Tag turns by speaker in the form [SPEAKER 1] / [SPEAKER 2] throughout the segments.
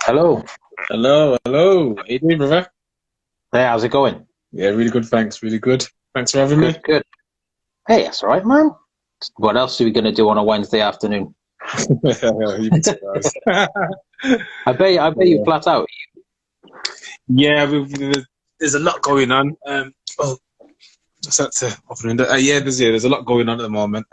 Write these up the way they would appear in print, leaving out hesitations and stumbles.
[SPEAKER 1] Hello.
[SPEAKER 2] Hello, hello. How you doing, brother?
[SPEAKER 1] Hey, how's it going?
[SPEAKER 2] Yeah, really good, thanks. Really good. Thanks for having me.
[SPEAKER 1] Good, good. Hey, that's all right, man. What else are we going to do on a Wednesday afternoon?
[SPEAKER 2] You'd be surprised.
[SPEAKER 1] I bet you
[SPEAKER 2] Yeah,
[SPEAKER 1] flat out.
[SPEAKER 2] yeah there's a lot going on. Oh, just had to open it. There's a lot going on at the moment.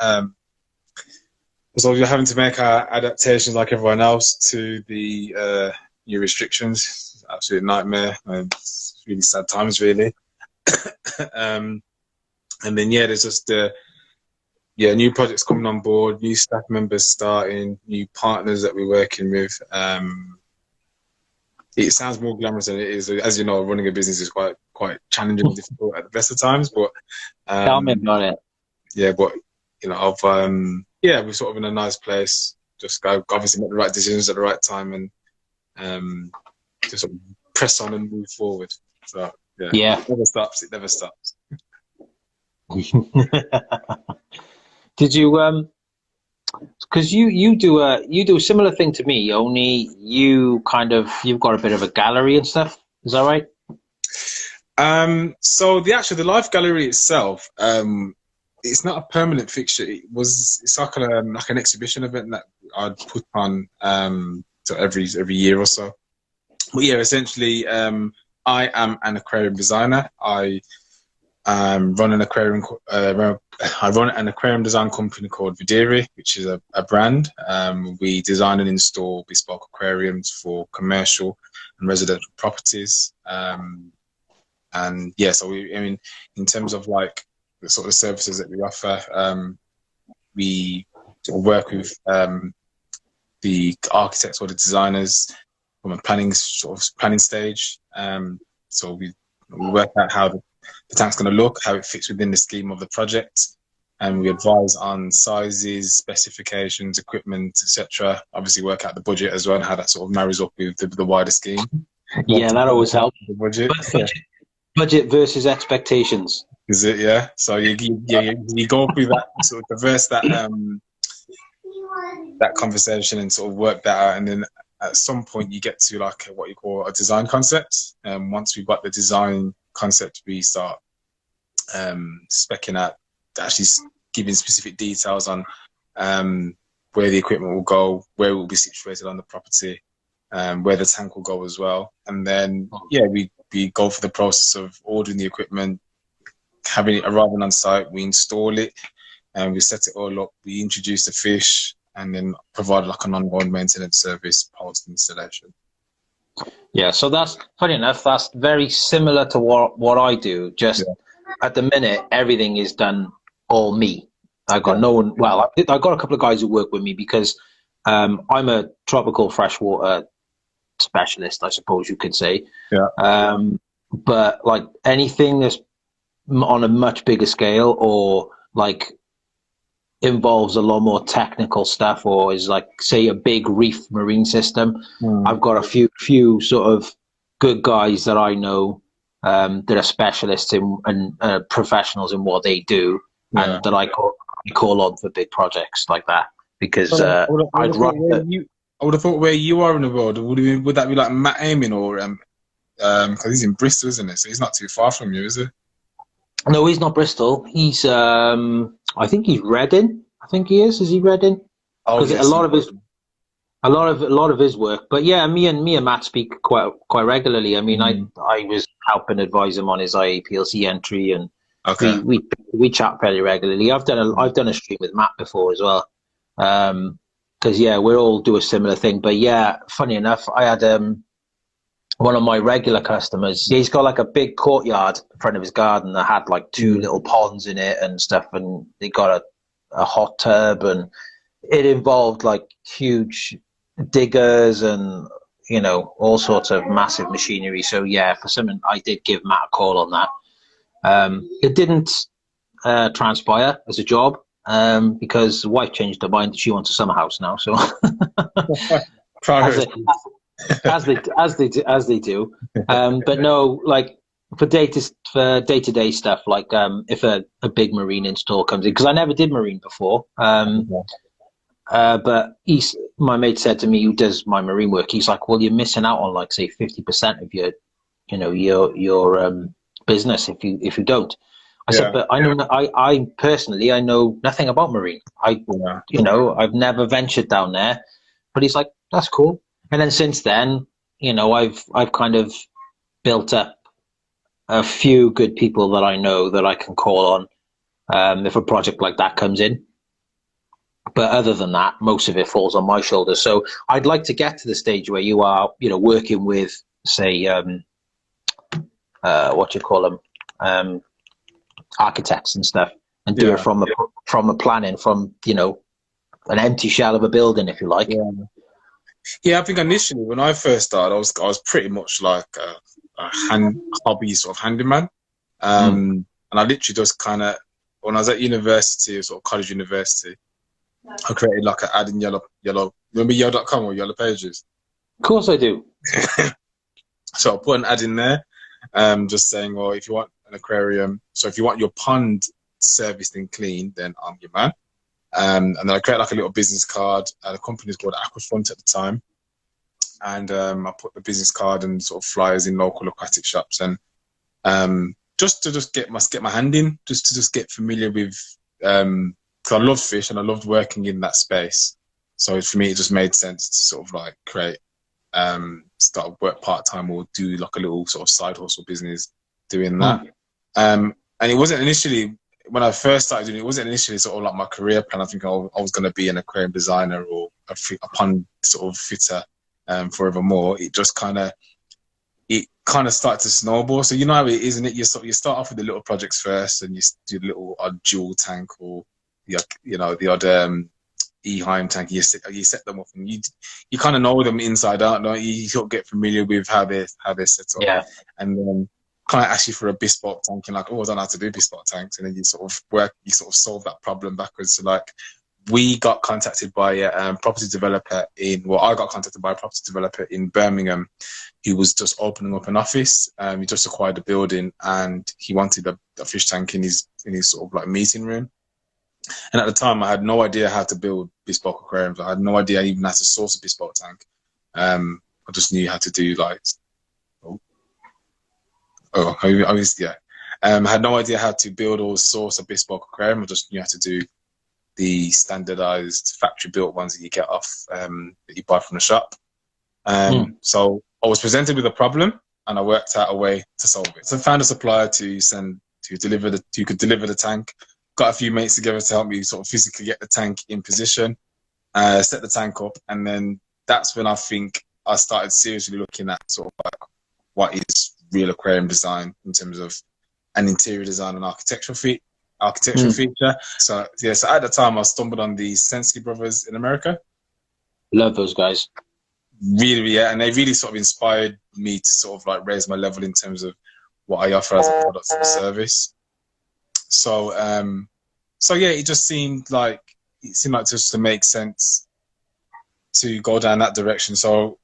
[SPEAKER 2] So we're having to make our adaptations like everyone else to the new restrictions. It's an absolute nightmare. It's really sad times, really. um, and then there's just new projects coming on board, new staff members starting, new partners that we're working with. It sounds more glamorous than it is. As you know, running a business is quite challenging and difficult at the best of times. But
[SPEAKER 1] Tell me about it.
[SPEAKER 2] yeah, but we're sort of in a nice place. Just go, obviously make the right decisions at the right time, and just sort of press on and move forward. So
[SPEAKER 1] Yeah.
[SPEAKER 2] it never stops. It never stops.
[SPEAKER 1] Did you because you do a similar thing to me, only you've got a bit of a gallery and stuff. Is that right?
[SPEAKER 2] So the life gallery itself, it's not a permanent fixture. It's like an exhibition event that I'd put on so every year or so. But yeah, essentially, I am an aquarium designer. I run an aquarium. I run an aquarium design company called Vedere, which is a brand. We design and install bespoke aquariums for commercial and residential properties. And yeah, so in terms of like the sort of services that we offer, we sort of work with the architects or the designers from a planning stage. So we work out how the tank's going to look, how it fits within the scheme of the project, and we advise on sizes, specifications, equipment, etc. Obviously, work out the budget as well and how that sort of marries up with the wider scheme.
[SPEAKER 1] Yeah, that always helps.
[SPEAKER 2] The budget.
[SPEAKER 1] Budget versus expectations.
[SPEAKER 2] Is it? Yeah. So you go through that, sort of traverse that that conversation and sort of work that out, and then at some point you get to like what you call a design concept. And once we've got the design concept, we start specking out, actually giving specific details on where the equipment will go, where it will be situated on the property, where the tank will go as well. And then we go for the process of ordering the equipment, having it arriving on site, we install it, and we set it all up, we introduce the fish, and then provide like an ongoing maintenance service post installation.
[SPEAKER 1] Yeah, so that's funny enough. That's very similar to what I do. Just at the minute, everything is done all me. I got no one. Well, I got a couple of guys who work with me because I'm a tropical freshwater specialist, I suppose you could say.
[SPEAKER 2] Yeah.
[SPEAKER 1] But like anything that's on a much bigger scale or like involves a lot more technical stuff, or is like say a big reef marine system, I've got a few sort of good guys that I know that are specialists in and professionals in what they do, and that I call on for big projects like that because
[SPEAKER 2] I would have thought where you are in the world, would that be like Matt Aiming or because he's in Bristol, isn't it? So he's not too far from you, is it?
[SPEAKER 1] No, he's not Bristol. He's I think he's Reading. I think he is. Is he Reading? Because a lot of his work. But yeah, me and Matt speak quite regularly. I mean, I was helping advise him on his IAPLC entry, and we chat fairly regularly. I've done a stream with Matt before as well. Because we all do a similar thing. But yeah, funny enough, I had one of my regular customers. He's got like a big courtyard in front of his garden that had like 2 little ponds in it and stuff, and they got a hot tub, and it involved like huge diggers and all sorts of massive machinery. So yeah, for something I did give Matt a call on that. It didn't transpire as a job because the wife changed her mind. She wants a summer house now, so as they do. But no, like for day-to-day stuff, like if a big marine install comes in, because I never did marine before. But my mate said to me, who does my marine work, he's like, well, you're missing out on like say 50% of your, your business if you don't. I said,
[SPEAKER 2] Yeah.
[SPEAKER 1] but I personally, I know nothing about marine.
[SPEAKER 2] Yeah.
[SPEAKER 1] I've never ventured down there. But he's like, that's cool. And then since then, I've kind of built up a few good people that I know that I can call on if a project like that comes in. But other than that, most of it falls on my shoulders. So I'd like to get to the stage where you are, working with, say, what do you call them, architects and stuff, and do it from a planning, from an empty shell of a building, if you like.
[SPEAKER 2] Yeah. Yeah, I think initially when I first started, I was pretty much like a hobby sort of handyman, and I literally just kind of, when I was at university, sort of college university, I created like an ad in yellow. Remember yellow.com or Yellow Pages?
[SPEAKER 1] Of course I do.
[SPEAKER 2] So I put an ad in there, just saying, well, if you want an aquarium, so if you want your pond serviced and clean, then I'm your man. And then I created like a little business card. The company was called Aquariums at the time. And I put the business card and sort of flyers in local aquatic shops, and just to get my hand in, just to get familiar with, because I love fish and I loved working in that space. So for me, it just made sense to sort of like create, start work part-time or do like a little sort of side hustle business doing that. And it wasn't initially, when I first started doing it, wasn't initially sort of like my career plan. I think I was going to be an aquarium designer or a pond sort of fitter forevermore. It just kind of started to snowball. So you know how it is, isn't it? You start off with the little projects first, and you do the little odd jewel tank or the odd Eheim tank. You set them up, and you kind of know them inside out. Don't you? You sort of get familiar with how they're set up.
[SPEAKER 1] Yeah.
[SPEAKER 2] And then kind of ask you for a bespoke tank, and like, oh, I don't know how to do bespoke tanks, and then you sort of solve that problem backwards. So like, we got contacted by a property developer I got contacted by a property developer in Birmingham who was just opening up an office. He just acquired a building, and he wanted a fish tank in his sort of like meeting room. And at the time, I had no idea how to build bespoke aquariums. I had no idea even how to source a bespoke tank. I just knew how to do like, I had no idea how to build or source a bespoke aquarium. I just knew how to do the standardized factory built ones that you get off, that you buy from the shop. So I was presented with a problem, and I worked out a way to solve it. So I found a supplier who could deliver the tank. Got a few mates together to help me sort of physically get the tank in position, set the tank up, and then that's when I think I started seriously looking at sort of like what is real aquarium design in terms of an interior design and architectural feature. So yeah, so at the time I stumbled on the Sensky brothers in America.
[SPEAKER 1] Love those guys.
[SPEAKER 2] Really, yeah, and they really sort of inspired me to sort of like raise my level in terms of what I offer as a product and service. So yeah, it seemed like just to make sense to go down that direction. So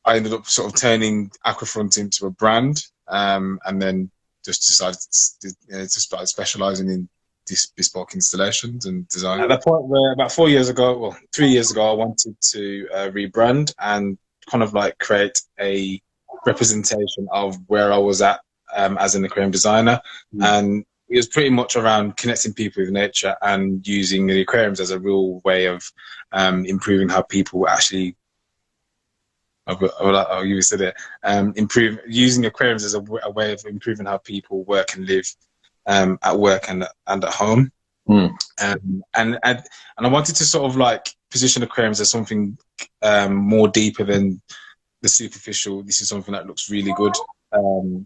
[SPEAKER 2] I ended up sort of turning Aquafront into a brand, and then just decided to start specializing in this bespoke installations and design. At the point where about 3 years ago, I wanted to rebrand and kind of like create a representation of where I was at as an aquarium designer. And it was pretty much around connecting people with nature and using the aquariums as a real way of improving how people actually, you said it, using aquariums as a way of improving how people work and live at work and at home. And I wanted to sort of like position aquariums as something more deeper than the superficial. This is something that looks really good,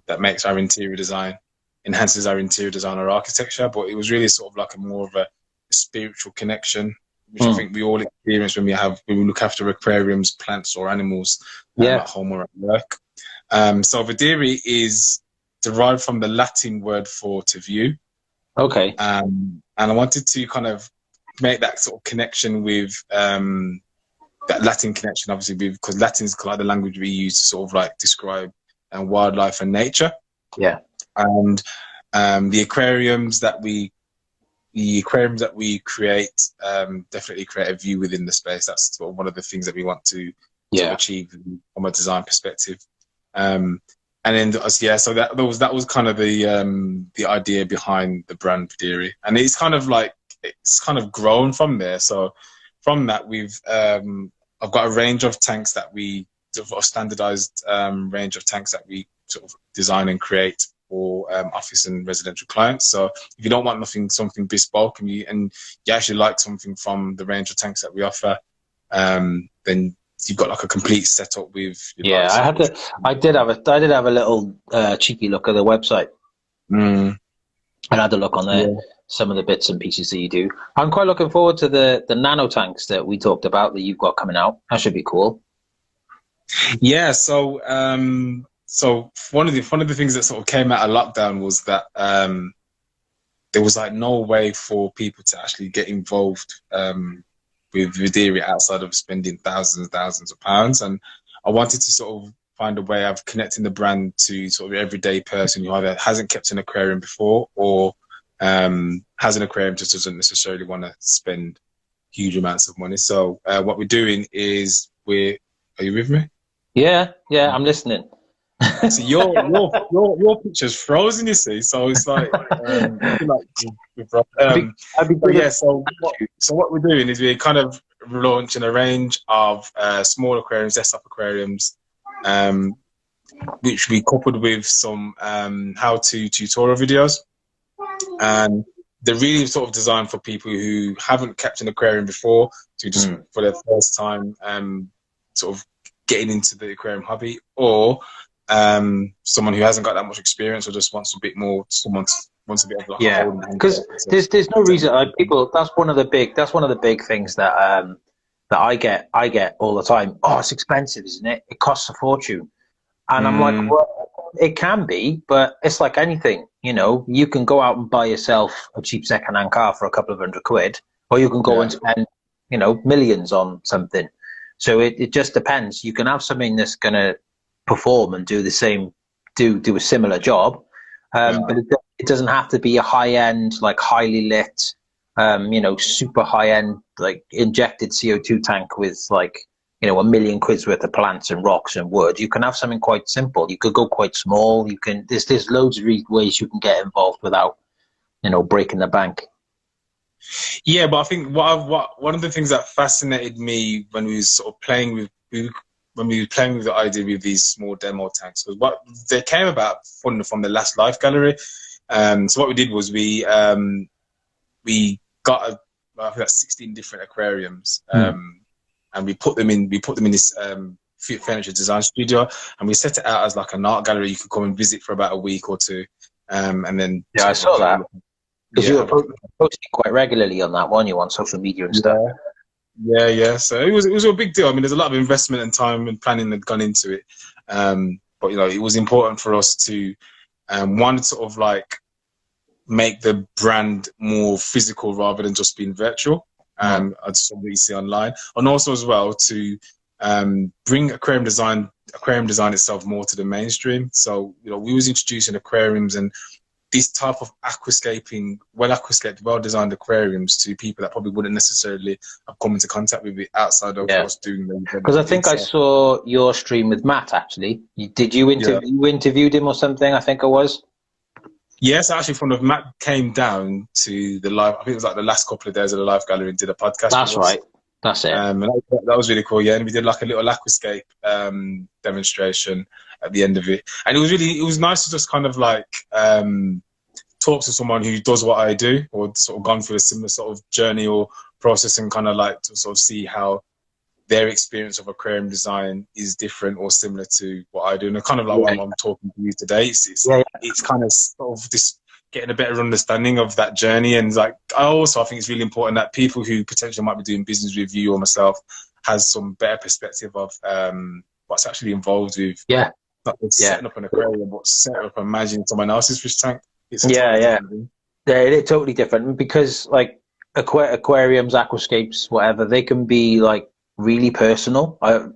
[SPEAKER 2] that makes our interior design, enhances our interior design or architecture, but it was really sort of like more of a spiritual connection, which I think we all experience when we look after aquariums, plants or animals at home or at work. So Vedere is derived from the Latin word for to view.
[SPEAKER 1] Okay.
[SPEAKER 2] And I wanted to kind of make that sort of connection with that Latin connection, obviously, because Latin is like the language we use to sort of like describe wildlife and nature.
[SPEAKER 1] Yeah.
[SPEAKER 2] And the aquariums that we the aquariums that we create definitely create a view within the space. That's sort of one of the things that we want to achieve from a design perspective. And then so that was kind of the idea behind the brand Vedere, and it's kind of grown from there. So from that, I've got a range of tanks that we sort of standardized range of tanks that we sort of design and create for office and residential clients. So if you don't want something bespoke, and you actually like something from the range of tanks that we offer, then you've got like a complete setup with.
[SPEAKER 1] I did have a little cheeky look at the website, and I had a look on there. Some of the bits and pieces that you do. I'm quite looking forward to the nano tanks that we talked about that you've got coming out. That should be cool.
[SPEAKER 2] Yeah. So one of the things that sort of came out of lockdown was that there was like no way for people to actually get involved with Vedere outside of spending thousands and thousands of pounds, and I wanted to sort of find a way of connecting the brand to sort of everyday person who either hasn't kept an aquarium before or has an aquarium, just doesn't necessarily want to spend huge amounts of money. So what we're doing is are you with me?
[SPEAKER 1] Yeah, I'm listening.
[SPEAKER 2] So your picture's frozen, you see. So it's like, so what we're doing is we're kind of launching a range of small aquariums, desktop aquariums, which we coupled with some how-to tutorial videos. And they're really sort of designed for people who haven't kept an aquarium before, to just for their first time sort of getting into the aquarium hobby, or someone who hasn't got that much experience or just wants a bit more. Someone wants a bit of like a holding hand.
[SPEAKER 1] Because there's no reason people. That's one of the big things that that I get all the time. Oh, it's expensive, isn't it? It costs a fortune, and I'm like, well, it can be, but it's like anything. You know, you can go out and buy yourself a cheap second-hand car for a couple of £100, or you can go and spend, millions on something. So it just depends. You can have something that's going to perform and do the same, do a similar job, but it doesn't have to be a high-end, like highly lit, super high-end, like injected CO2 tank with like, £1 million worth of plants and rocks and wood. You can have something quite simple. You could go quite small. You can. There's loads of ways you can get involved without, breaking the bank.
[SPEAKER 2] Yeah, but I think one of the things that fascinated me when we was sort of playing with the idea with these small demo tanks was what they came about from the last Life Gallery. So what we did was we got I think that's 16 different aquariums. And we put them in this furniture design studio, and we set it out as like an art gallery you could come and visit for about a week or two, and then
[SPEAKER 1] I saw that because you were posting quite regularly on that one. You on social media and stuff.
[SPEAKER 2] Yeah. So it was a big deal. I mean, there's a lot of investment and time and planning that gone into it, but it was important for us to one sort of like make the brand more physical rather than just being virtual. That's something you see online, and also as well to bring aquarium design itself more to the mainstream. So we was introducing aquariums and this type of well designed aquariums to people that probably wouldn't necessarily have come into contact with it outside of us doing them.
[SPEAKER 1] Because I think I saw your stream with Matt actually. Did you you interviewed him or something? I think it was.
[SPEAKER 2] Yes, actually, Matt came down to the live. I think it was like the last couple of days of the Live Gallery and did a podcast.
[SPEAKER 1] That's right. That's it.
[SPEAKER 2] And that was really cool. Yeah, and we did like a little aquascape demonstration at the end of it, and it was nice to just kind of like talk to someone who does what I do or sort of gone through a similar sort of journey or process, and kind of like to sort of see how their experience of aquarium design is different or similar to what I do. And kind of like what I'm talking to you today, it's kind of sort of this getting a better understanding of that journey. And like, I think it's really important that people who potentially might be doing business with you or myself has some better perspective of what's actually involved with not just setting up an aquarium, but setting up and managing someone else's fish tank. It's
[SPEAKER 1] it's totally different, because like aquariums, aquascapes, whatever, they can be like really personal, and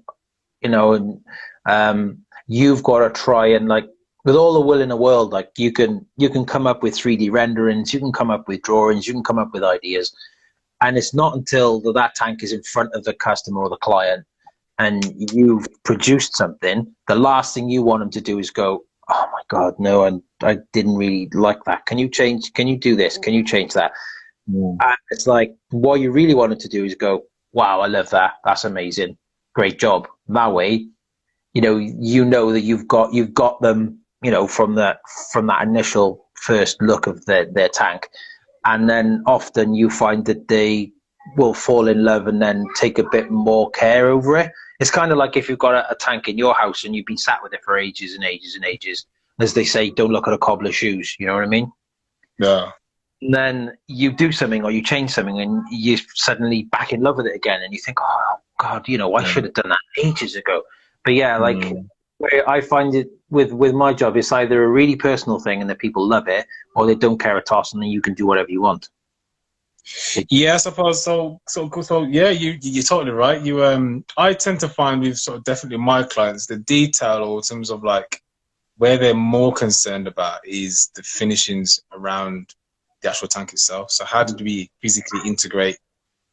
[SPEAKER 1] you've got to try and like with all the will in the world, like you can come up with 3D renderings, you can come up with drawings, you can come up with ideas, and it's not until that tank is in front of the customer or the client and you've produced something, the last thing you want them to do is go, oh my God, no, I didn't really like that. Can you do this? Can you change that? And it's like, what you really wanted to do is go, wow, I love that. That's amazing. Great job. That way, you know that you've got them, from that initial first look of their tank. And then often you find that they will fall in love and then take a bit more care over it. It's kind of like if you've got a tank in your house and you've been sat with it for ages and ages and ages. As they say, don't look at a cobbler's shoes. You know what I mean?
[SPEAKER 2] Yeah.
[SPEAKER 1] And then you do something or you change something and you're suddenly back in love with it again. And you think, oh, God, I should have done that ages ago. But yeah, like where I find it with my job, it's either a really personal thing and that people love it, or they don't care a toss and then you can do whatever you want.
[SPEAKER 2] Yeah, I suppose so. Yeah, you're totally right. I tend to find with sort of definitely my clients, the detail, or in terms of like where they're more concerned about is the finishings around the actual tank itself. So how did we physically integrate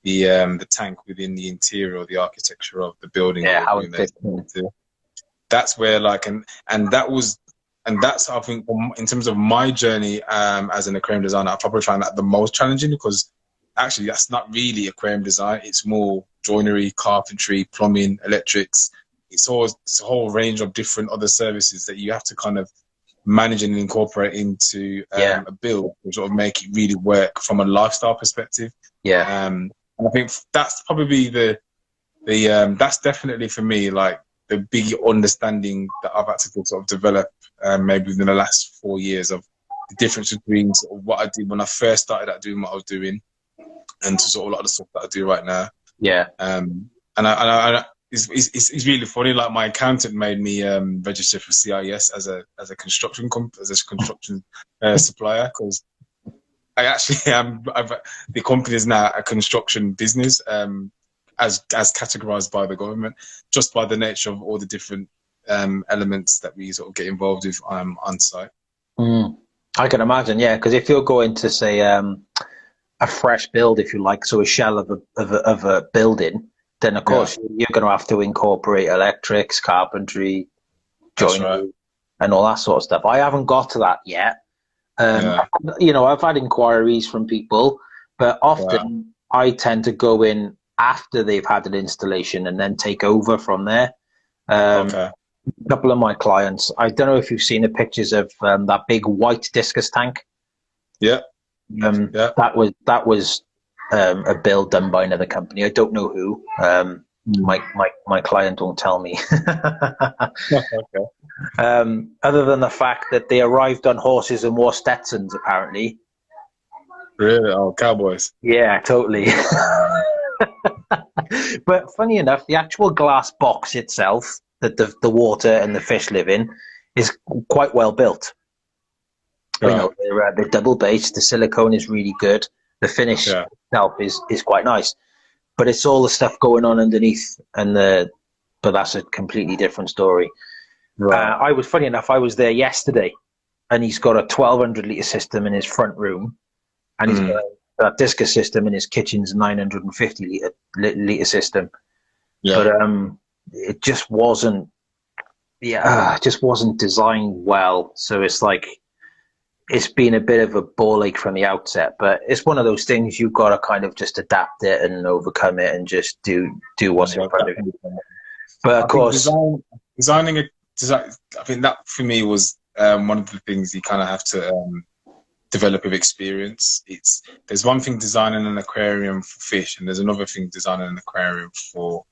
[SPEAKER 2] the tank within the interior or the architecture of the building?
[SPEAKER 1] Yeah, how
[SPEAKER 2] it fits. That's where that's I think in terms of my journey as an aquarium designer, I probably find that the most challenging, because actually that's not really aquarium design. It's more joinery, carpentry, plumbing, electrics. It's a whole range of different other services that you have to kind of manage and incorporate into a build, which sort of make it really work from a lifestyle perspective.
[SPEAKER 1] Yeah.
[SPEAKER 2] And I think that's probably that's definitely for me like the big understanding that I've had to sort of develop maybe within the last 4 years, of the difference between sort of what I did when I first started out doing what I was doing and to sort of a lot of the stuff that I do right now.
[SPEAKER 1] Yeah.
[SPEAKER 2] And it's really funny. Like my accountant made me register for CIS as a construction supplier, because I actually am. The company is now a construction business, as categorized by the government, just by the nature of all the different elements that we sort of get involved with on site.
[SPEAKER 1] I can imagine, yeah, because if you're going to say a fresh build, if you like, so a shell of a building, then of course you're going to have to incorporate electrics, carpentry, joinery, and all that sort of stuff. I haven't got to that yet. I've had inquiries from people, but often I tend to go in after they've had an installation and then take over from there. A couple of my clients, I don't know if you've seen the pictures of that big white discus tank. That was a build done by another company. I don't know who. My client won't tell me. Other than the fact that they arrived on horses and wore Stetsons, apparently.
[SPEAKER 2] Really? Oh, cowboys.
[SPEAKER 1] Yeah, totally. But funny enough, the actual glass box itself that the water and the fish live in is quite well built. They're double based. The silicone is really good. The finish itself is quite nice, but it's all the stuff going on underneath, but that's a completely different story. I was there yesterday, and he's got a 1,200 litre system in his front room, and he's got that discus system in his kitchen's 950 litre system. But it just wasn't designed well. So it's like, it's been a bit of a ball ache from the outset, but it's one of those things you've got to kind of just adapt it and overcome it and just do what's in front of you. But of course,
[SPEAKER 2] designing, I think that for me was one of the things you kind of have to develop with experience. There's one thing designing an aquarium for fish, and there's another thing designing an aquarium for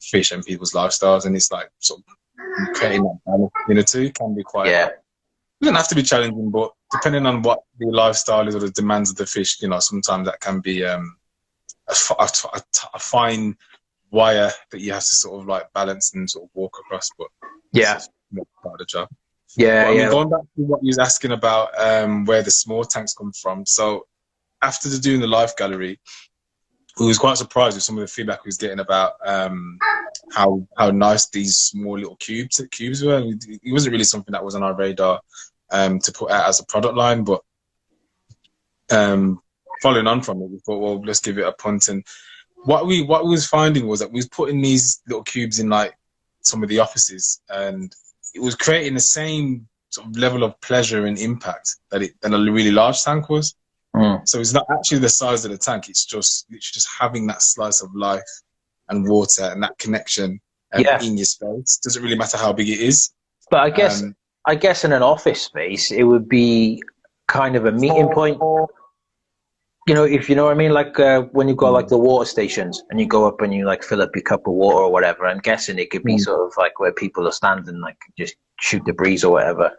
[SPEAKER 2] fish and people's lifestyles, and it's like sort of creating that balance between the two can be quite. It doesn't have to be challenging, but depending on what the lifestyle is or the demands of the fish, sometimes that can be a fine wire that you have to sort of like balance and sort of walk across. But
[SPEAKER 1] part
[SPEAKER 2] of the job.
[SPEAKER 1] Going
[SPEAKER 2] back to what you was asking about where the small tanks come from. So after doing the life gallery, we was quite surprised with some of the feedback we was getting about how nice these small little cubes were. It wasn't really something that was on our radar to put out as a product line, but following on from it, we thought, well, let's give it a punt. And what we was finding was that we was putting these little cubes in like some of the offices, and it was creating the same sort of level of pleasure and impact that a really large tank was. So it's not actually the size of the tank; it's just literally just having that slice of life and water and that connection in your space. Doesn't really matter how big it is.
[SPEAKER 1] But I guess in an office space, it would be kind of a meeting point. You know, if you know what I mean, like when you go like the water stations and you go up and you like fill up your cup of water or whatever. I'm guessing it could be sort of like where people are standing, like just shoot the breeze or whatever.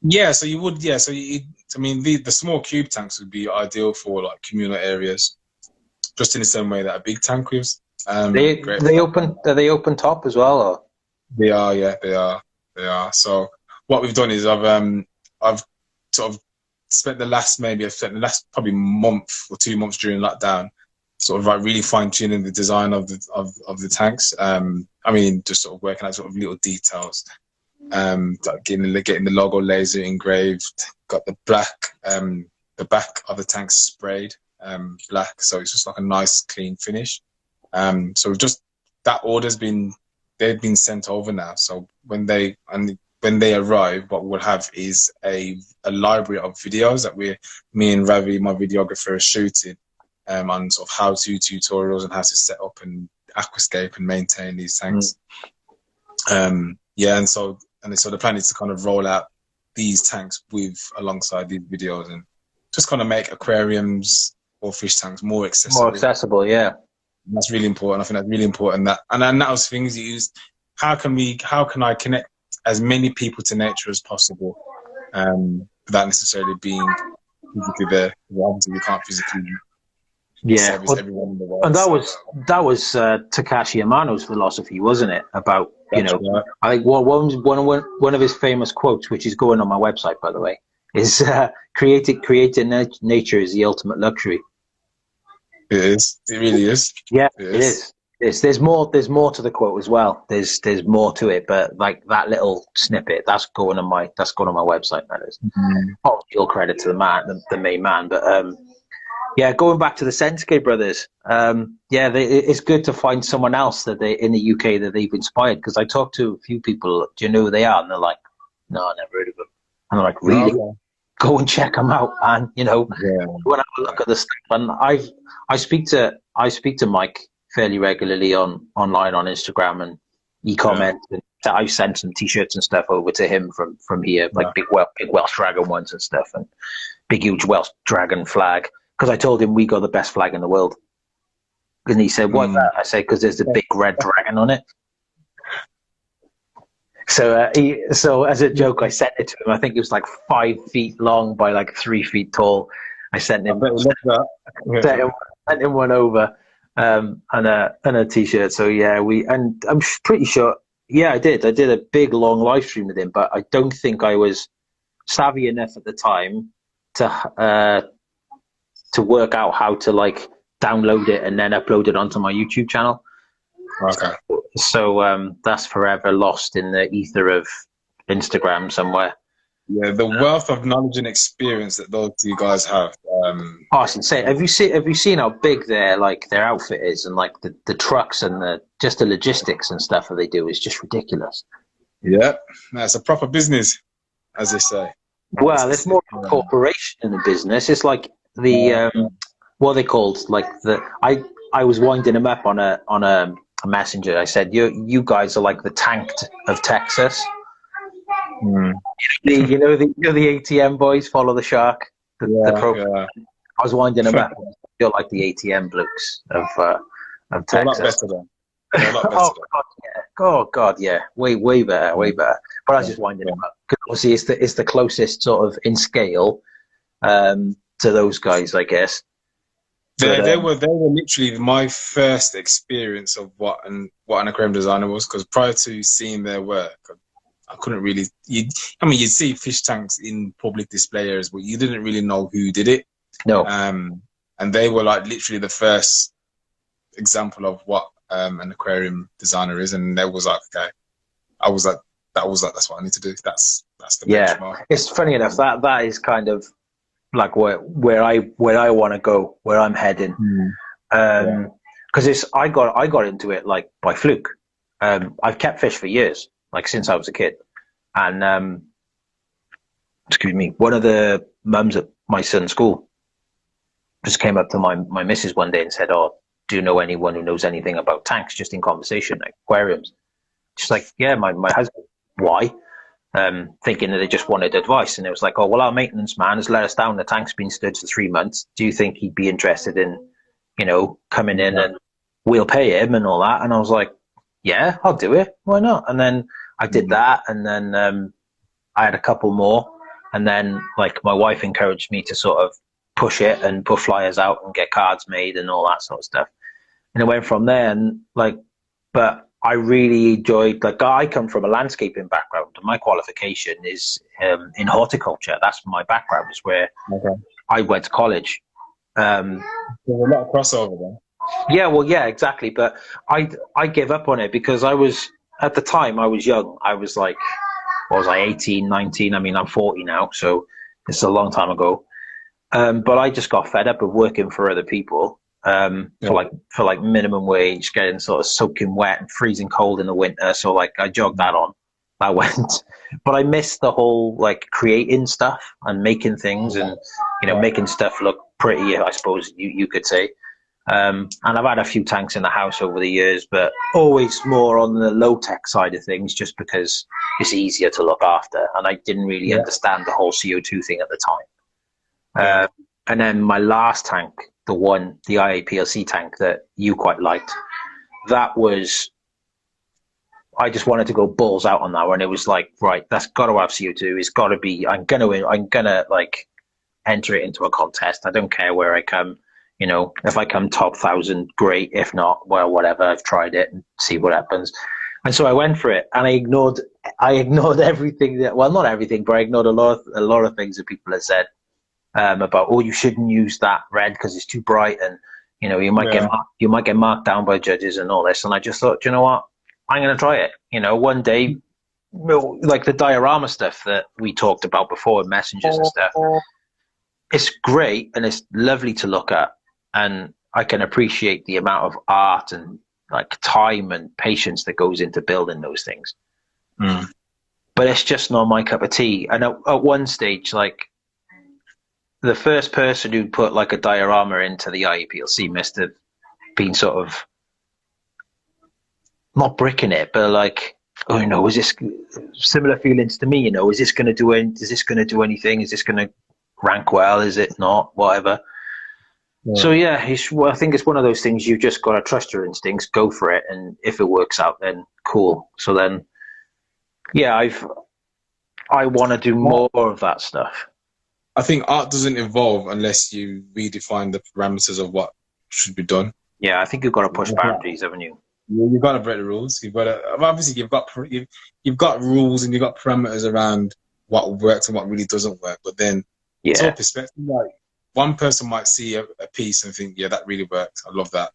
[SPEAKER 2] Yeah, so you would. Yeah, so I mean, the small cube tanks would be ideal for like communal areas, just in the same way that a big tank is.
[SPEAKER 1] Are they open top as well? Or?
[SPEAKER 2] They are, yeah, they are. So what we've done is I've sort of spent the last probably month or 2 months during lockdown, sort of like really fine tuning the design of the tanks. I mean, just sort of working out sort of little details. Like getting the logo laser engraved, got the black, the back of the tank sprayed black, so it's just like a nice clean finish. So just that they've been sent over now. So when they arrive, what we'll have is a library of videos that me and Ravi, my videographer, are shooting on sort of how-to tutorials and how to set up and aquascape and maintain these tanks. Yeah, and so the plan is to kind of roll out these tanks alongside these videos and just kind of make aquariums or fish tanks more accessible.
[SPEAKER 1] More accessible, yeah.
[SPEAKER 2] And that's really important. I think that's really important. And that was things you used. How can I connect as many people to nature as possible without necessarily being physically there? Obviously, we can't physically service everyone in the world.
[SPEAKER 1] And that was Takashi Amano's philosophy, wasn't it? About
[SPEAKER 2] Right.
[SPEAKER 1] I think one of his famous quotes, which is going on my website, by the way, is creating nature is the ultimate luxury.
[SPEAKER 2] It is. It really is.
[SPEAKER 1] Yeah, it is. There's more to the quote as well. There's more to it, but like that little snippet, that's going on my website. That is. All credit to the main man. But yeah, going back to the Sensuke brothers, it's good to find someone else that they in the UK that they've inspired. Because I talked to a few people, do you know who they are? And they're like, no, I never heard of them. And I'm like, really? No. Go and check them out, and go and have a look at the stuff. And I speak to Mike fairly regularly online on Instagram, and he comments. And I sent some T-shirts and stuff over to him from here, like big Welsh dragon ones and stuff, and big huge Welsh dragon flag. Because I told him we got the best flag in the world, and he said, "What's that?" I said, "Because there's the big red dragon on it." So as a joke, I sent it to him. I think it was like 5 feet long by like 3 feet tall. I sent him one over and a T-shirt. So yeah, and I'm pretty sure. Yeah, I did a big long live stream with him, but I don't think I was savvy enough at the time to work out how to like download it and then upload it onto my YouTube channel.
[SPEAKER 2] Okay.
[SPEAKER 1] So that's forever lost in the ether of Instagram somewhere.
[SPEAKER 2] Yeah, the wealth of knowledge and experience that those two guys have.
[SPEAKER 1] It's insane. Have you seen how big their outfit is, and like the trucks and the logistics and stuff that they do is just ridiculule.
[SPEAKER 2] Yeah, that's a proper business, as they say.
[SPEAKER 1] Well, it's more of a corporation than a business. It's like the what are they called? Like I was winding them up on a messenger. I said, you guys are like the Tanked of Texas. You know the ATM boys, follow the shark. The program. Yeah. I was winding them up. I feel like the ATM blokes of Texas.
[SPEAKER 2] A lot better then.
[SPEAKER 1] Oh God, yeah. Way better. But I was just winding them up because obviously it's the closest sort of in scale to those guys, I guess.
[SPEAKER 2] They were literally my first experience of what an aquarium designer was, because prior to seeing their work, I couldn't really. You'd see fish tanks in public display areas, but you didn't really know who did it.
[SPEAKER 1] No.
[SPEAKER 2] and they were like literally the first example of what an aquarium designer is, and there was like, okay, I was like, that's what I need to do. That's the benchmark.
[SPEAKER 1] It's funny enough that is kind of like where I want to go, where I'm heading. Because I got into it like by fluke. I've kept fish for years, like since I was a kid, and excuse me, one of the mums at my son's school just came up to my missus one day and said, "Oh, do you know anyone who knows anything about tanks?" Just in conversation, like aquariums. She's like, "Yeah, my husband." Why? Thinking that they just wanted advice, and it was like, "Oh, well, our maintenance man has let us down. The tank's been stood for 3 months. Do you think he'd be interested in, coming in and we'll pay him and all that?" And I was like, "Yeah, I'll do it. Why not?" And then I did that, and then I had a couple more, and then like my wife encouraged me to sort of push it and put flyers out and get cards made and all that sort of stuff, and it went from there. And but I really enjoyed, like, I come from a landscaping background, and my qualification is in horticulture. That's my background, is where I went to college. There's
[SPEAKER 2] a lot of crossover there.
[SPEAKER 1] Yeah, well, yeah, exactly. But I gave up on it because at the time I was young. I was like, what was I, 18, 19? I mean, I'm 40 now, so it's a long time ago. But I just got fed up of working for other people. For like minimum wage, getting sort of soaking wet and freezing cold in the winter. So like I jogged that on. That went. But I missed the whole like creating stuff and making things and making stuff look pretty, I suppose you could say. And I've had a few tanks in the house over the years, but always more on the low tech side of things, just because it's easier to look after. And I didn't really understand the whole CO2 thing at the time. And then my last tank, the IAPLC tank that you quite liked, that was, I just wanted to go balls out on that one. It was like, right, that's got to have CO2. It's got to be, I'm gonna like enter it into a contest. I don't care where I come. If I come top 1,000, great. If not, well, whatever. I've tried it and see what happens. And so I went for it, and I ignored everything not everything, but I ignored a lot of things that people had said. About, oh, you shouldn't use that red because it's too bright, and you might get marked down by judges and all this. And I just thought, you know what, I'm going to try it. One day, like the diorama stuff that we talked about before with messengers and stuff, it's great and it's lovely to look at, and I can appreciate the amount of art and like time and patience that goes into building those things. But it's just not my cup of tea. And at one stage, like, the first person who put like a diorama into the IEPLC must have been sort of not bricking it, but like, oh, is this similar feelings to me? Is this going to do anything? Is this going to rank well? Is it not? Whatever. Yeah. So yeah, I think it's one of those things. You've just got to trust your instincts, go for it, and if it works out, then cool. So then, yeah, I want to do more of that stuff.
[SPEAKER 2] I think art doesn't evolve unless you redefine the parameters of what should be done.
[SPEAKER 1] Yeah, I think you've got to push boundaries, haven't you?
[SPEAKER 2] You've got to break the rules. You've got to, obviously you've got rules and you've got parameters around what works and what really doesn't work. But then it's all perspective. Like, one person might see a piece and think, yeah, that really works. I love that.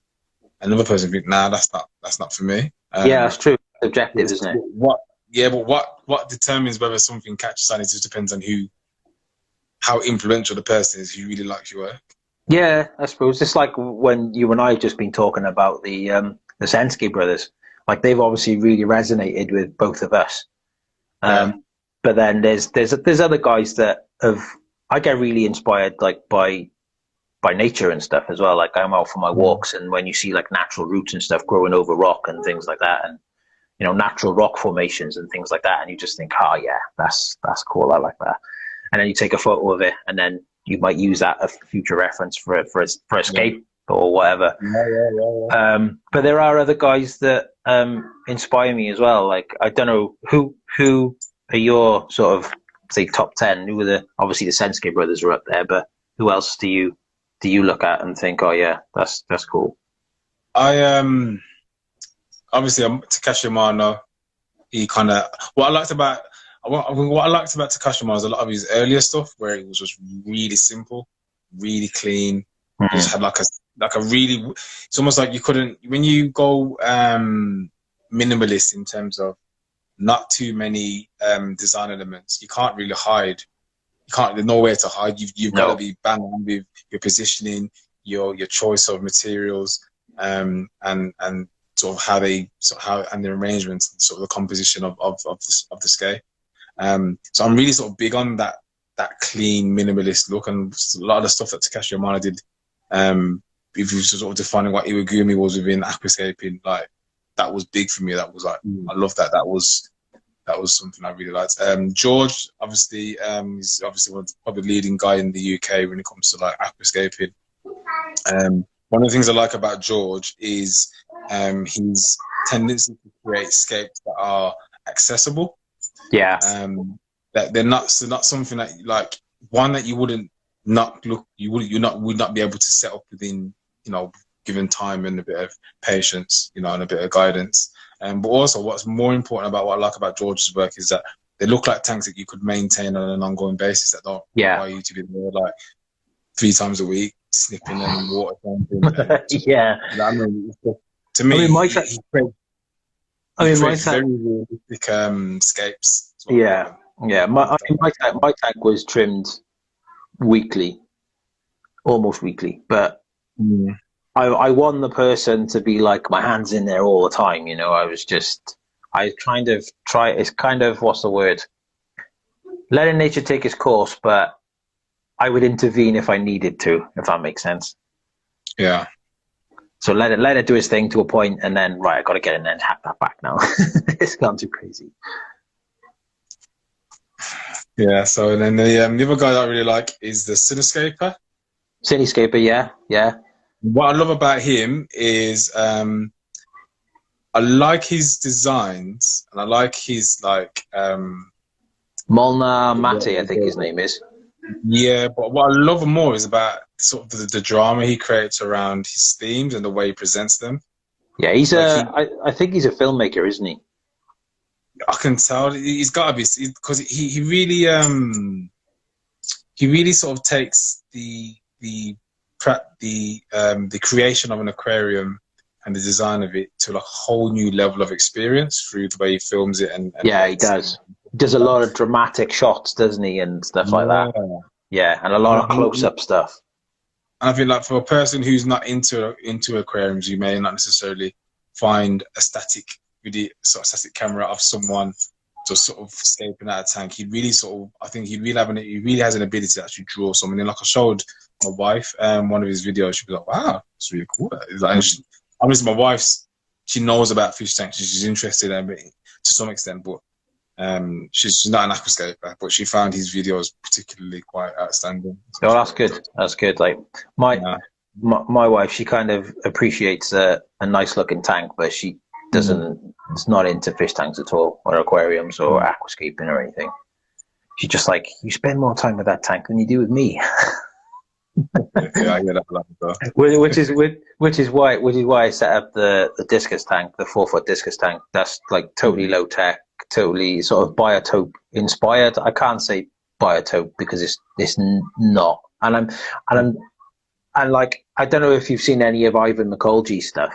[SPEAKER 2] Another person think, nah, that's not for me.
[SPEAKER 1] Yeah, that's true. It's objective, isn't it?
[SPEAKER 2] What determines whether something catches on, it just depends on how influential the person is who really likes your work.
[SPEAKER 1] Yeah, I suppose it's like when you and I have just been talking about the Sensky brothers. Like, they've obviously really resonated with both of us. But then there's other guys that I get really inspired like by nature and stuff as well. Like, I'm out for my walks, and when you see like natural roots and stuff growing over rock and things like that, and natural rock formations and things like that, and you just think, oh yeah, that's cool. I like that. And then you take a photo of it, and then you might use that as future reference for escape or whatever. But there are other guys that inspire me as well. Like, I don't know who are your sort of, say, top 10. Who are obviously the Sensuke brothers are up there, but who else do you look at and think, oh yeah, that's cool?
[SPEAKER 2] Obviously I'm Takashi Amano. He kind of what I liked about Takashi Amano is a lot of his earlier stuff where it was just really simple, really clean, You just had like a really, it's almost like you couldn't, when you go minimalist in terms of not too many design elements, you can't really hide. There's nowhere to hide. You've got to be bang on with your positioning, your choice of materials, and sort of how and the arrangements and sort of the composition of the scale. So I'm really sort of big on that clean minimalist look, and a lot of the stuff that Takashi Yamada did. If you sort of defining what Iwagumi was within aquascaping, like that was big for me. That was like I love that. That was something I really liked. George, obviously, he's obviously probably the leading guy in the UK when it comes to like aquascaping. One of the things I like about George is his tendency to create scapes that are accessible.
[SPEAKER 1] Yeah.
[SPEAKER 2] That they're not something that like one that you would not be able to set up within, given time and a bit of patience, and a bit of guidance. But also what's more important about what I like about George's work is that they look like tanks that you could maintain on an ongoing basis that don't require you to be there like 3 times a week, snipping and water pumping.
[SPEAKER 1] Yeah.
[SPEAKER 2] I mean, to me, my creates very realistic scapes.
[SPEAKER 1] Yeah. Yeah. My tank was trimmed weekly, almost weekly, but I want the person to be like my hands in there all the time. It's kind of, what's the word? Letting nature take its course, but I would intervene if I needed to, if that makes sense.
[SPEAKER 2] Yeah.
[SPEAKER 1] So let it do its thing to a point, and then right, I got to get in there and hack that back now. It's gone too crazy.
[SPEAKER 2] Yeah. So then the other guy that I really like is the Cinescaper.
[SPEAKER 1] Cinescaper, yeah.
[SPEAKER 2] What I love about him is I like his designs, and I like his like
[SPEAKER 1] Molnar Mate, I think his name is.
[SPEAKER 2] Yeah, but what I love more is about sort of the drama he creates around his themes and the way he presents them.
[SPEAKER 1] Yeah, I think he's a filmmaker, isn't he?
[SPEAKER 2] I can tell he's got to be, because he really sort of takes the creation of an aquarium and the design of it to like a whole new level of experience through the way he films it. And
[SPEAKER 1] yeah, he does. He does a lot of dramatic shots, doesn't he, and stuff like that. Yeah, and a lot of close-up stuff.
[SPEAKER 2] And I think like for a person who's not into aquariums, you may not necessarily find a static camera of someone just sort of escaping out a tank. He really has an ability to actually draw someone in. Like I showed my wife one of his videos, she'd be like, "Wow, it's really cool." It's like, obviously my wife's, she knows about fish tanks, she's interested in it to some extent, but she's not an aquascaper, but she found his videos particularly quite outstanding.
[SPEAKER 1] Oh, that's good. That's good. Like my wife, she kind of appreciates a nice looking tank, but she doesn't. It's not into fish tanks at all, or aquariums, or aquascaping, or anything. She's just like, you spend more time with that tank than you do with me.
[SPEAKER 2] Yeah, I get that a lot.
[SPEAKER 1] Which is why I set up the discus tank, the 4-foot discus tank. That's like totally low tech, totally sort of biotope inspired. I can't say biotope because it's not. And like, I don't know if you've seen any of Ivan McColgee's stuff.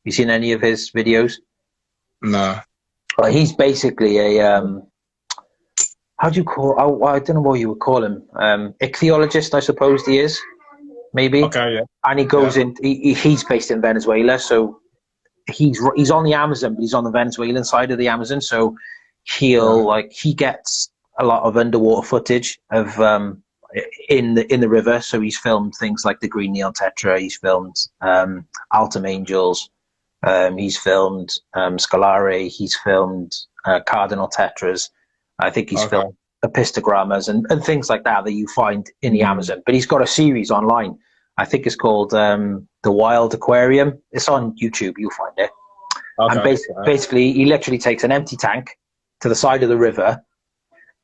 [SPEAKER 1] You seen any of his videos?
[SPEAKER 2] No.
[SPEAKER 1] Well, he's basically a how do you call? I don't know what you would call him. Ichthyologist, I suppose he is. Maybe.
[SPEAKER 2] Okay. Yeah.
[SPEAKER 1] And he goes in. He's based in Venezuela, so he's on the Amazon, but he's on the Venezuelan side of the Amazon. So he gets a lot of underwater footage of in the river. So he's filmed things like the green Neon Tetra. He's filmed Altum Angels. He's filmed Scalare. He's filmed Cardinal Tetras. I think he's filmed epistogrammas and things like that you find in the Amazon. But he's got a series online. I think it's called The Wild Aquarium. It's on YouTube. You'll find it. And basically, he literally takes an empty tank to the side of the river,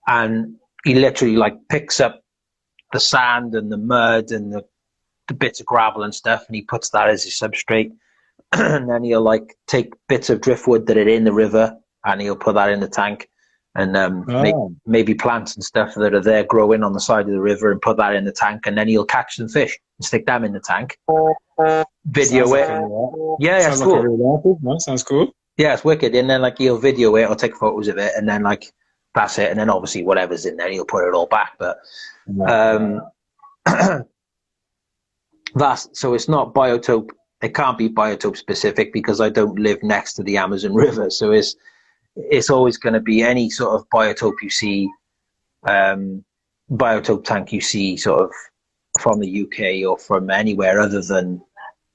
[SPEAKER 1] and he literally like picks up the sand and the mud and the bits of gravel and stuff, and he puts that as his substrate. And then he'll like take bits of driftwood that are in the river, and he'll put that in the tank. and
[SPEAKER 2] Oh.
[SPEAKER 1] maybe plants and stuff that are there growing on the side of the river, and put that in the tank, and then he'll catch some fish and stick them in the tank. Video
[SPEAKER 2] Sounds like
[SPEAKER 1] it.
[SPEAKER 2] a
[SPEAKER 1] Yeah, it's
[SPEAKER 2] sounds like a
[SPEAKER 1] cool.
[SPEAKER 2] real artist. No, sounds cool.
[SPEAKER 1] Yeah, it's wicked. And then like he'll video it or take photos of it, and then like that's it. And then obviously whatever's in there, he'll put it all back. But
[SPEAKER 2] Yeah.
[SPEAKER 1] that's so it's not biotope. It can't be biotope specific because I don't live next to the Amazon River. So it's always going to be any sort of biotope you see, biotope tank you see, sort of from the UK or from anywhere other than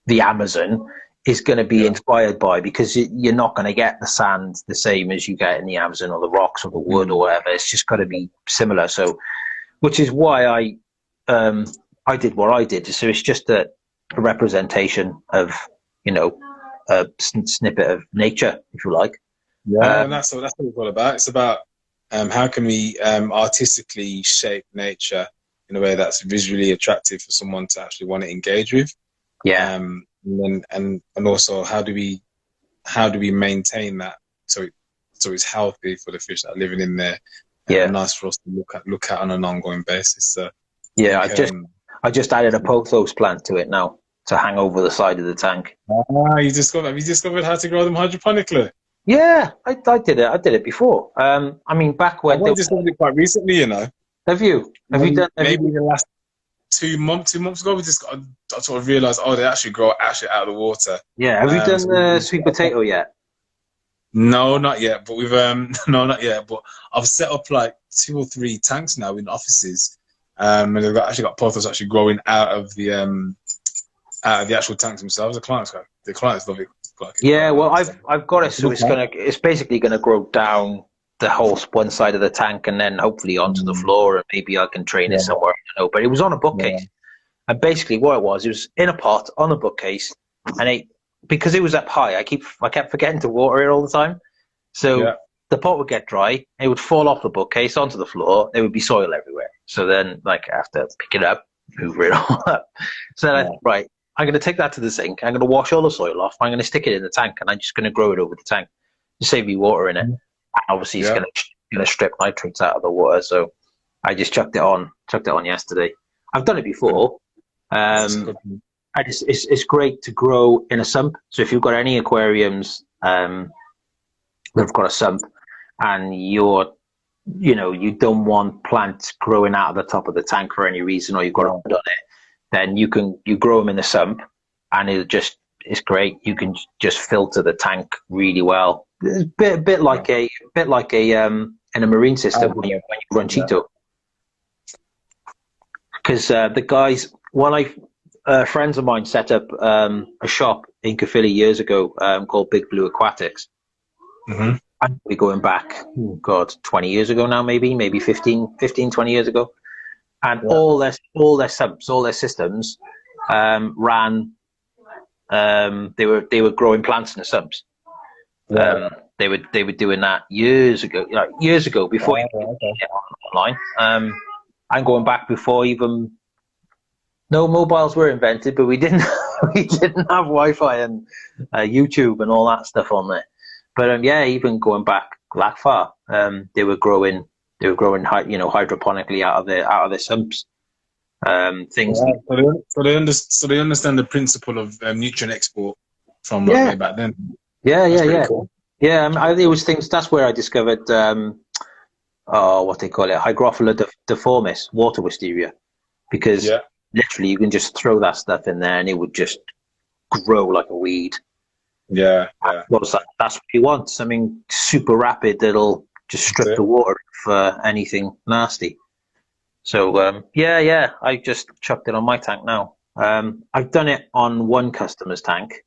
[SPEAKER 1] the Amazon, is going to be inspired by, because you're not going to get the sand the same as you get in the Amazon, or the rocks or the wood or whatever. It's just got to be similar. So, which is why I did what I did. So it's just a representation of, a snippet of nature, if you like.
[SPEAKER 2] Yeah, and that's what it's all about. It's about how can we artistically shape nature in a way that's visually attractive for someone to actually want to engage with.
[SPEAKER 1] Yeah.
[SPEAKER 2] And also how do we maintain that so it's healthy for the fish that are living in there.
[SPEAKER 1] Yeah.
[SPEAKER 2] Nice for us to look at on an ongoing basis. So
[SPEAKER 1] yeah, I just added a pothos plant to it now to hang over the side of the tank.
[SPEAKER 2] have you discovered how to grow them hydroponically?
[SPEAKER 1] Yeah, I did it. I did it before. I mean, back when
[SPEAKER 2] I discovered it quite recently, you know.
[SPEAKER 1] Have you done?
[SPEAKER 2] Maybe the last 2 months ago, I sort of realised, they actually grow out of the water.
[SPEAKER 1] Yeah, have you done the sweet potato yet?
[SPEAKER 2] No, not yet. But no, not yet. But I've set up like 2 or 3 tanks now in offices, and they've actually got pothos actually growing out of the actual tanks themselves. The clients love it.
[SPEAKER 1] Yeah, well, I've got it, so it's basically gonna grow down the whole one side of the tank, and then hopefully onto the floor, and maybe I can train it somewhere. But it was on a bookcase, and basically what it was in a pot on a bookcase, and because it was up high, I kept forgetting to water it all the time, so the pot would get dry, it would fall off the bookcase onto the floor, there would be soil everywhere. So then, like, I have to pick it up, hoover it all up. So then I thought, right, I'm going to take that to the sink. I'm going to wash all the soil off. I'm going to stick it in the tank, and I'm just going to grow it over the tank to save me water in it. And obviously, it's going to strip nitrates out of the water. So I just chucked it on yesterday. I've done it before. It's great to grow in a sump. So if you've got any aquariums that've got a sump, and you don't want plants growing out of the top of the tank for any reason, or you've got a mud on it, then you grow them in the sump, and it's great. You can just filter the tank really well. It's a bit like a in a marine system when you run Cheeto. Because the guys, friends of mine set up a shop in Caerphilly years ago called Big Blue Aquatics.
[SPEAKER 2] Mm-hmm.
[SPEAKER 1] We're going back, 20 years ago now, maybe 15, 20 years ago. And all their sumps, all their systems ran. They were growing plants in the sumps. They were doing that years ago before online. I'm going back before even no mobiles were invented, but we didn't have Wi-Fi and YouTube and all that stuff on there. But even going back that far, they were growing hydroponically out of their sumps. Things.
[SPEAKER 2] So they understand the principle of nutrient export from way back then.
[SPEAKER 1] Yeah.
[SPEAKER 2] Cool.
[SPEAKER 1] Yeah, it was things. That's where I discovered what they call it, Hygrophila deformis, water wisteria, because literally you can just throw that stuff in there and it would just grow like a weed.
[SPEAKER 2] Yeah.
[SPEAKER 1] That's what he wants. I mean, super rapid. It'll just strip the water for anything nasty. So I just chucked it on my tank now. I've done it on one customer's tank.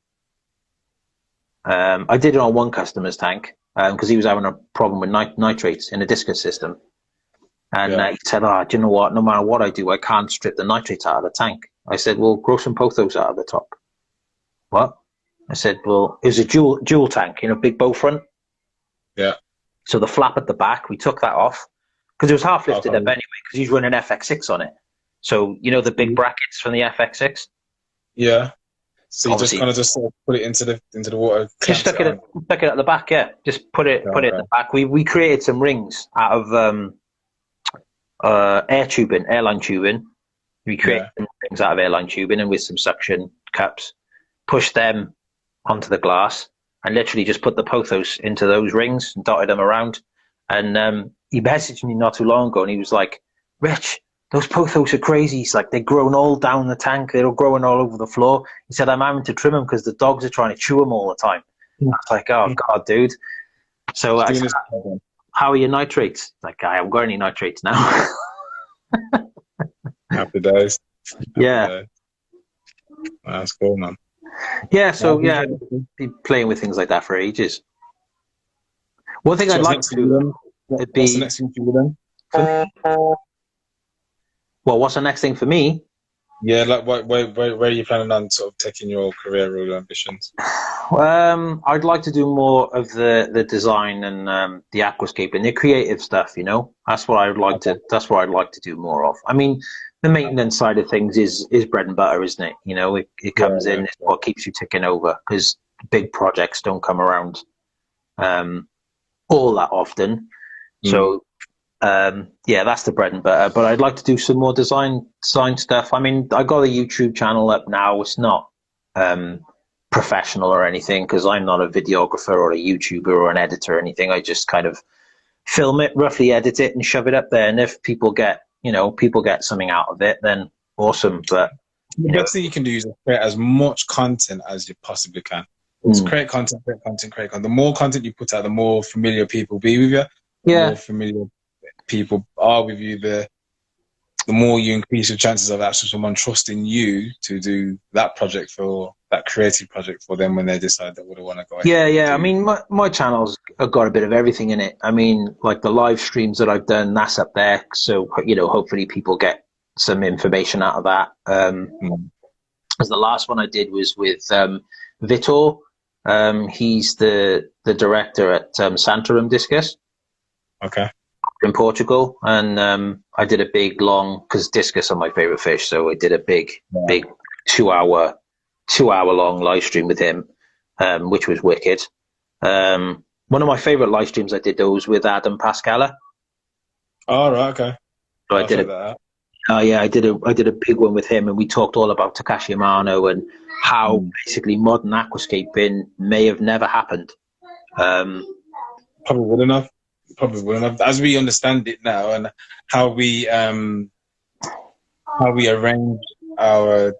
[SPEAKER 1] I did it on one customer's tank because he was having a problem with nitrates in the discus system. And he said, do you know what? No matter what I do, I can't strip the nitrates out of the tank. I said, well, grow some pothos out of the top. What? I said, well, it was a dual tank, big bow front.
[SPEAKER 2] Yeah.
[SPEAKER 1] So the flap at the back, we took that off because it was half lifted up anyway because he's running FX6 on it. So, the big brackets from the FX6?
[SPEAKER 2] Yeah. So you just kind of just sort of put it into the water.
[SPEAKER 1] Just stuck it at the back. Yeah, just put it at the back. We created some rings out of airline tubing. We created some rings out of airline tubing and with some suction cups, pushed them onto the glass, and literally just put the pothos into those rings and dotted them around. And he messaged me not too long ago, and he was like, "Rich, those pothos are crazy. It's like they're growing all down the tank. They're growing all over the floor." He said, "I'm having to trim them because the dogs are trying to chew them all the time." I was like, "Oh God, dude." So I said, "How are your nitrates?" Like, I haven't got any nitrates now.
[SPEAKER 2] Happy days.
[SPEAKER 1] Yeah.
[SPEAKER 2] That's cool, man.
[SPEAKER 1] Yeah, so yeah, be playing with things like that for ages. One thing I'd like to do would be...
[SPEAKER 2] What's the next thing for you then?
[SPEAKER 1] Well, what's the next thing for me?
[SPEAKER 2] Yeah, like where are you planning on sort of taking your career or ambitions?
[SPEAKER 1] I'd like to do more of the design and the aquascaping, the creative stuff. You know, that's what I'd like to. That's what I'd like to do more of. I mean, the maintenance side of things is bread and butter, isn't it? You know, it comes in. It's what keeps you ticking over because big projects don't come around all that often. So yeah, that's the bread and butter. But I'd like to do some more design stuff. I mean, I got a YouTube channel up now. It's not professional or anything because I'm not a videographer or a YouTuber or an editor or anything. I just kind of film it, roughly edit it, and shove it up there. And if people get something out of it, then awesome. But
[SPEAKER 2] the best thing you can do is create as much content as you possibly can. So create content. The more content you put out, the more familiar people be with you. The more familiar people are with you, the more you increase your chances of actually someone trusting you to do that project for that creative project for them when they decide that they want to go ahead.
[SPEAKER 1] Yeah. I mean, my channel's got a bit of everything in it. I mean, like the live streams that I've done, that's up there. So, you know, hopefully people get some information out of that. As the last one I did was with Vedere. He's the director at Santorum Discus.
[SPEAKER 2] Okay.
[SPEAKER 1] In Portugal, and I did a big long because discus are my favorite fish, so I did a big 2 hour long live stream with him, which was wicked. One of my favorite live streams I did those with Adam Pascala.
[SPEAKER 2] Oh right, okay.
[SPEAKER 1] So I did a big one with him, and we talked all about Takashi Amano and how basically modern aquascaping may have never happened.
[SPEAKER 2] Probably wouldn't have, as we understand it now, and how we arrange our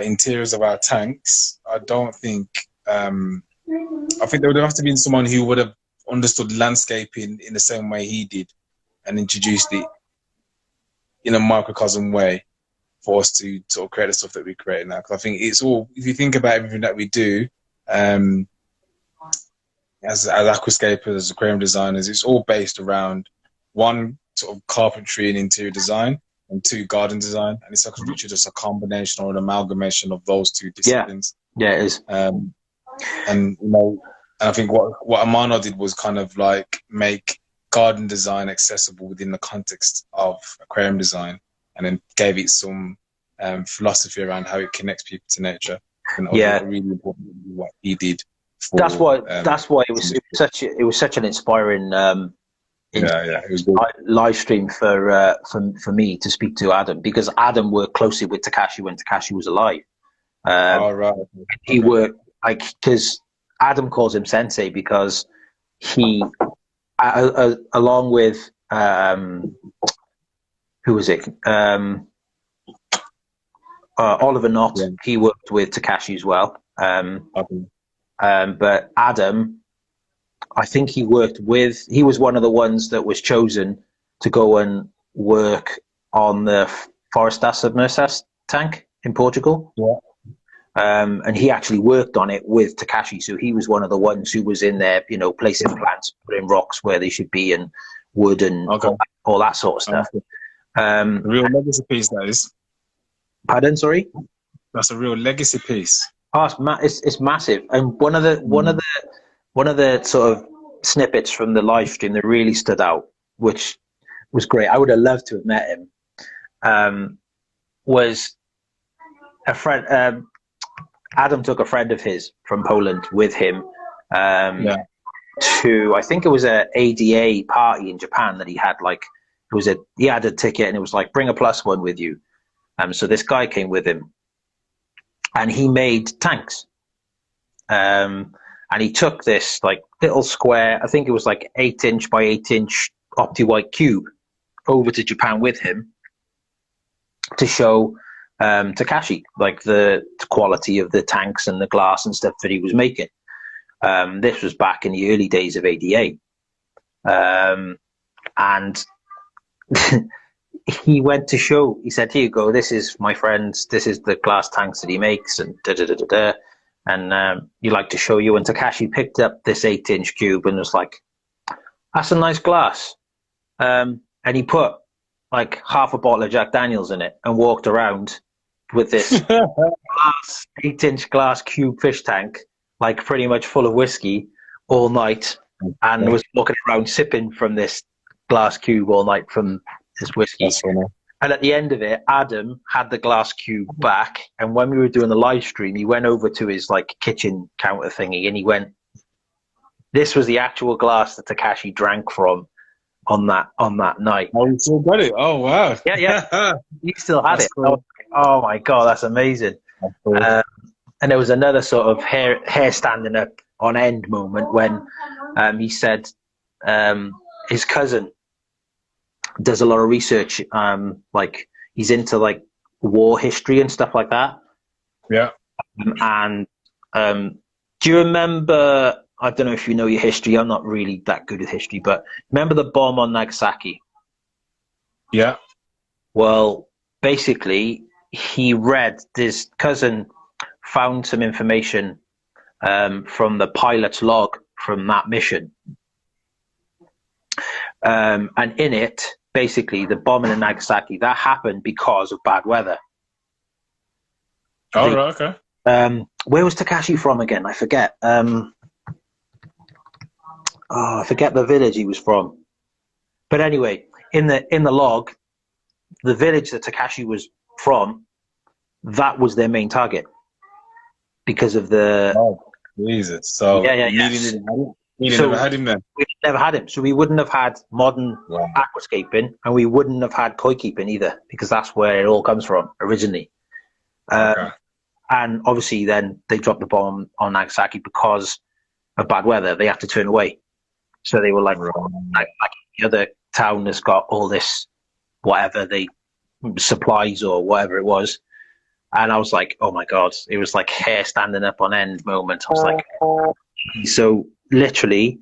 [SPEAKER 2] interiors of our tanks. I don't think. I think there would have to be someone who would have understood landscaping in the same way he did, and introduced it in a microcosm way for us to sort of create the stuff that we create now. Because I think it's all, if you think about everything that we do, as aquascapers, as aquarium designers, it's all based around one, sort of carpentry and interior design, and two, garden design, and it's literally just a combination or an amalgamation of those two disciplines.
[SPEAKER 1] Yeah, it is.
[SPEAKER 2] And you know, and I think what Amano did was kind of like make garden design accessible within the context of aquarium design, and then gave it some philosophy around how it connects people to nature. And really important what he did. That's why
[SPEAKER 1] it was such an inspiring
[SPEAKER 2] it was good.
[SPEAKER 1] live stream for me to speak to Adam, because Adam worked closely with Takashi when Takashi was alive. He worked because Adam calls him sensei because he along with who was it Oliver Knott, he worked with Takashi as well. But Adam, I think he was one of the ones that was chosen to go and work on the Forestas Submersus tank in Portugal. And he actually worked on it with Takashi. So he was one of the ones who was in there, you know, placing plants, putting rocks where they should be, and wood and all that sort of stuff.
[SPEAKER 2] A real legacy piece, that is.
[SPEAKER 1] Pardon, sorry?
[SPEAKER 2] That's a real legacy piece.
[SPEAKER 1] Oh, it's massive. And one of the sort of snippets from the live stream that really stood out, which was great, I would have loved to have met him, was a friend, Adam took a friend of his from Poland with him to, I think it was a ADA party in Japan that he had. Like, he had a ticket, and it was like, bring a plus one with you. So this guy came with him, and he made tanks. And he took this like little square, I think it was like 8-inch by 8-inch opti-white cube, over to Japan with him to show Takashi like the quality of the tanks and the glass and stuff that he was making. This was back in the early days of ADA. And he went to show, he said, here you go, this is my friend's, this is the glass tanks that he makes, and da-da-da-da-da. And you like to show you. And Takashi picked up this 8-inch cube and was like, that's a nice glass. And he put like half a bottle of Jack Daniels in it and walked around with this 8-inch glass cube fish tank, like pretty much full of whiskey all night, and was walking around sipping from this glass cube all night from this whiskey. And at the end of it, Adam had the glass cube back, and when we were doing the live stream, he went over to his like kitchen counter thingy, and he went, this was the actual glass that Takashi drank from on that night.
[SPEAKER 2] Oh, you still got it? Oh, wow.
[SPEAKER 1] Yeah. He still had it.
[SPEAKER 2] Cool.
[SPEAKER 1] Like, oh my God, that's amazing. That's cool. And there was another sort of hair standing up on end moment when he said his cousin does a lot of research, like he's into like war history and stuff like that.
[SPEAKER 2] Yeah.
[SPEAKER 1] And do you remember, I don't know if you know your history, I'm not really that good at history, but remember the bomb on Nagasaki?
[SPEAKER 2] Yeah.
[SPEAKER 1] Well, basically, his cousin found some information from the pilot's log from that mission. And in it, basically, the bombing in Nagasaki, that happened because of bad weather.
[SPEAKER 2] Oh, right, okay.
[SPEAKER 1] Where was Takashi from again? I forget. I forget the village he was from. But anyway, in the log, the village that Takashi was from, that was their main target because of the.
[SPEAKER 2] Oh, Jesus! So we never had him then.
[SPEAKER 1] We never had him, so we wouldn't have had modern aquascaping, and we wouldn't have had koi keeping either, because that's where it all comes from originally. And obviously, then they dropped the bomb on Nagasaki because of bad weather. They had to turn away, so they were like the other town has got all this, whatever supplies or whatever it was. And I was like, oh my God, it was like hair standing up on end moment. I was like, so literally,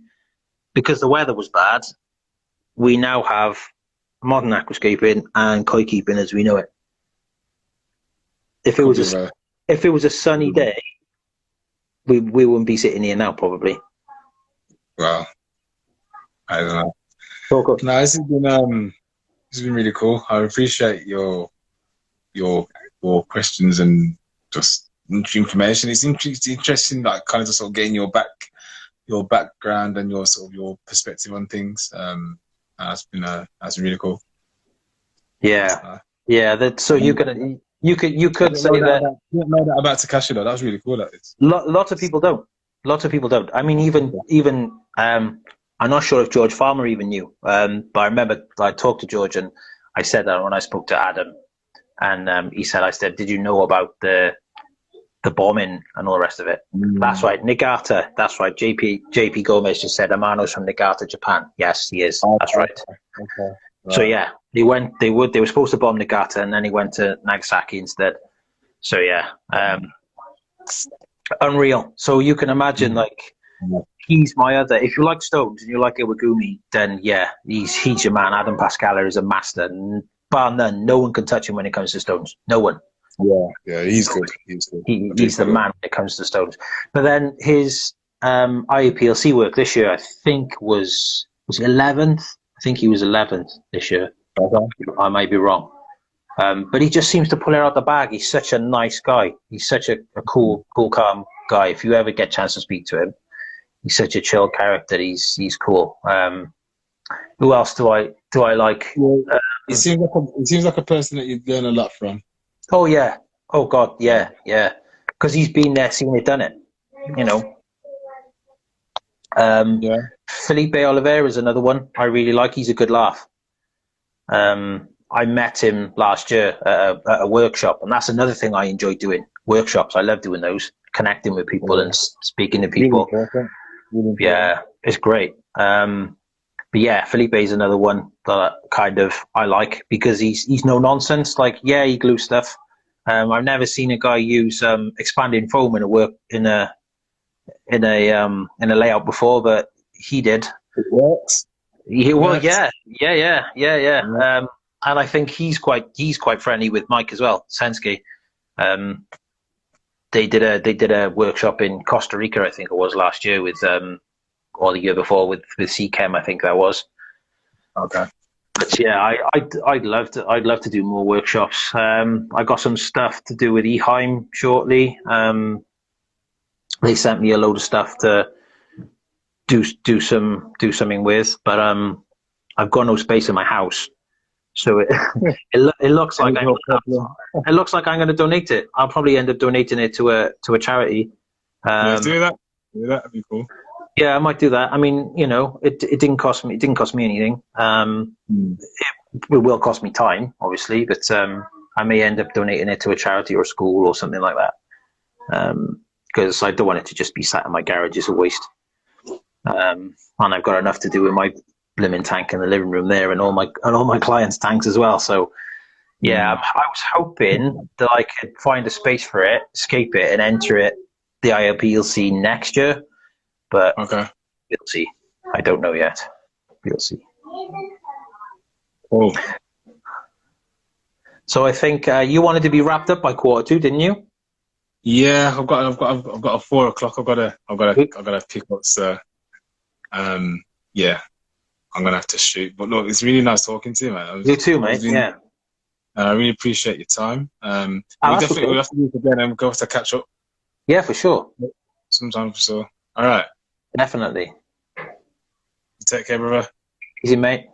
[SPEAKER 1] because the weather was bad, we now have modern aquascaping and koi keeping as we know it. If it was a sunny day, we wouldn't be sitting here now, probably.
[SPEAKER 2] Well, I don't know.
[SPEAKER 1] No,
[SPEAKER 2] this has been really cool. I appreciate your questions and just information. It's interesting, like kind of just sort of getting your background and your sort of your perspective on things. That's been really cool.
[SPEAKER 1] Yeah, so you could say that.
[SPEAKER 2] I didn't know that about Takashi though. That was really cool.
[SPEAKER 1] Lots of people don't. I mean, even I'm not sure if George Farmer even knew. But I remember I talked to George and I said that when I spoke to Adam, and I said, did you know about the bombing and all the rest of it? That's right, Niigata. That's right. JP Gomez just said Amano's from Niigata, Japan. Yes, he is. That's right.
[SPEAKER 2] Okay. Right.
[SPEAKER 1] So yeah, they were supposed to bomb Niigata, and then he went to Nagasaki instead. So yeah, unreal. So you can imagine, like, he's my other. If you like stones and you like Iwagumi, then yeah, he's your man. Adam Pascala is a master, bar none. No one can touch him when it comes to stones. No one.
[SPEAKER 2] Yeah, he's good. He's
[SPEAKER 1] the man when it comes to stones. But then his IUPLC work this year, I think was 11th. I think he was 11th this year. I might be wrong. But he just seems to pull it out the bag. He's such a nice guy. He's such a cool, calm guy. If you ever get a chance to speak to him, he's such a chill character. He's cool. Who else do I like?
[SPEAKER 2] He seems like a person that you'd learn a lot from.
[SPEAKER 1] Oh yeah. Oh God. Yeah. because he's been there, seen it, done it. You know.
[SPEAKER 2] Yeah.
[SPEAKER 1] Felipe Oliveira is another one I really like. He's a good laugh. I met him last year at a workshop, and that's another thing I enjoy doing. Workshops, I love doing those, connecting with people and speaking to people.
[SPEAKER 3] Really important. Really important.
[SPEAKER 1] Yeah, it's great. But yeah, Felipe is another one that kind of I like because he's no nonsense. Like, yeah, he glues stuff. I've never seen a guy use expanding foam in a layout before, but he did.
[SPEAKER 2] It works.
[SPEAKER 1] Yeah. And I think he's quite friendly with Mike as well, Sensky. They did a workshop in Costa Rica, I think it was last year with or the year before with CChem, I think that was.
[SPEAKER 2] Okay.
[SPEAKER 1] But yeah, I'd love to do more workshops. I got some stuff to do with Eheim shortly. They sent me a load of stuff to do something with, but I've got no space in my house, so it looks like it looks like I'm going to donate it. I'll probably end up donating it to a charity.
[SPEAKER 2] Do that. That'd be cool.
[SPEAKER 1] Yeah, I might do that. I mean, you know, it didn't cost me anything. It will cost me time, obviously, but I may end up donating it to a charity or a school or something like that. Because I don't want it to just be sat in my garage as a waste. And I've got enough to do with my blimmin' tank in the living room there, and all my clients' tanks as well. So yeah, I was hoping that I could find a space for it, escape it, and enter it the ILPLC next year. But
[SPEAKER 2] okay,
[SPEAKER 1] we'll see. I don't know yet. We'll see.
[SPEAKER 2] Oh,
[SPEAKER 1] so I think you wanted to be wrapped up by 2:15, didn't you?
[SPEAKER 2] Yeah, I've got a 4 o'clock. I've got to pick up. So, yeah, I'm gonna have to shoot. But look, it's really nice talking to you, man.
[SPEAKER 1] You too, mate. Yeah.
[SPEAKER 2] I really appreciate your time. We'll have to do it again and go to catch up.
[SPEAKER 1] Yeah, for sure.
[SPEAKER 2] Sometime for sure. All right.
[SPEAKER 1] Definitely.
[SPEAKER 2] Take care, brother.
[SPEAKER 1] Easy, mate.